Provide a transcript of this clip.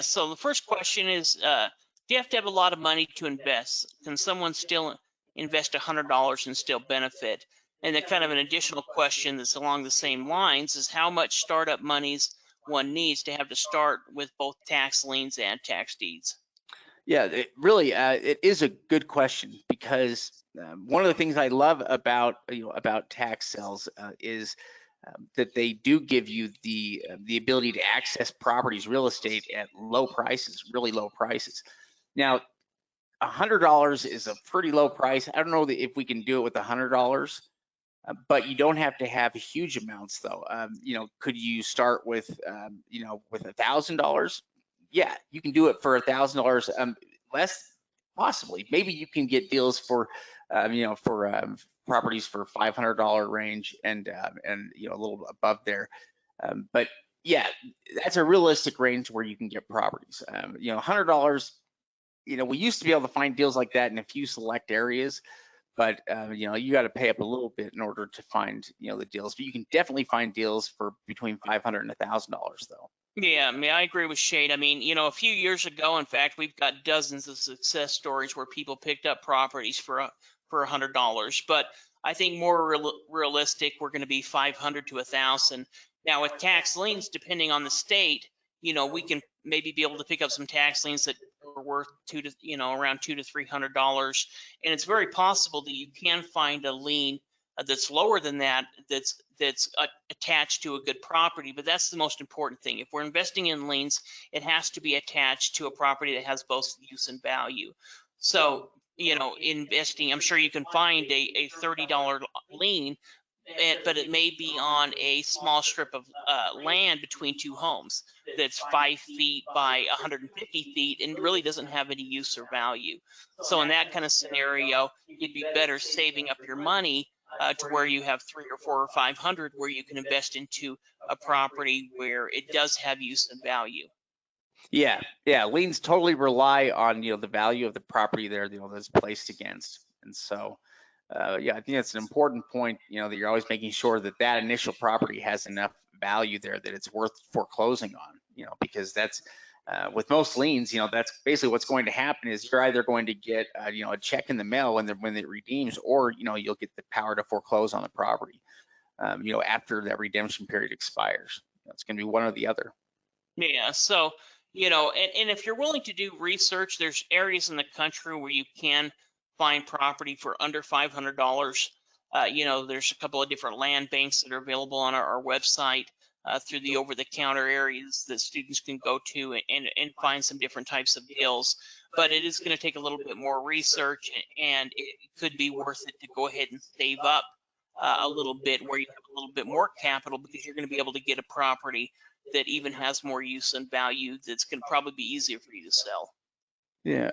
So the first question is, do you have to have a lot of money to invest? Can someone still invest $100 and still benefit? And then kind of an additional question that's along the same lines is how much startup monies one needs to have to start with both tax liens and tax deeds? Yeah, it really it is a good question because one of the things I love about about tax sales is that they do give you the ability to access properties, real estate at low prices, really low prices. Now, $100 is a pretty low price. I don't know if we can do it with $100, but you don't have to have huge amounts though. Could you start with with $1,000? Yeah, you can do it for $1,000. Less, possibly. Maybe you can get deals for properties for $500 range and a little above there. But yeah, that's a realistic range where you can get properties. $100. We used to be able to find deals like that in a few select areas, but you got to pay up a little bit in order to find the deals. But you can definitely find deals for between $500 and $1,000 though. Yeah, I mean, I agree with Shade. I mean, a few years ago, in fact, we've got dozens of success stories where people picked up properties for $100. But I think more realistic, we're going to be 500 to 1,000. Now, with tax liens, depending on the state, we can maybe be able to pick up some tax liens that are worth around $200 to $300, and it's very possible that you can find a lien that's lower than that, that's attached to a good property. But that's the most important thing. If we're investing in liens, it has to be attached to a property that has both use and value. So investing, I'm sure you can find a $30 lien, but it may be on a small strip of land between two homes that's 5 feet by 150 feet and really doesn't have any use or value. So in that kind of scenario, you'd be better saving up your money to where you have 300 or 400 or 500, where you can invest into a property where it does have use and value. Yeah, liens totally rely on the value of the property there, that's placed against. And so yeah, I think that's an important point, that you're always making sure that that initial property has enough value there that it's worth foreclosing on, because that's with most liens, that's basically what's going to happen is you're either going to get a check in the mail when it redeems, or you'll get the power to foreclose on the property after that redemption period expires. It's going to be one or the other. Yeah, so and if you're willing to do research, there's areas in the country where you can find property for under $500. There's a couple of different land banks that are available on our website through the over-the-counter areas that students can go to and find some different types of deals. But it is going to take a little bit more research, and it could be worth it to go ahead and save up a little bit where you have a little bit more capital, because you're going to be able to get a property that even has more use and value that's going to probably be easier for you to sell. Yeah.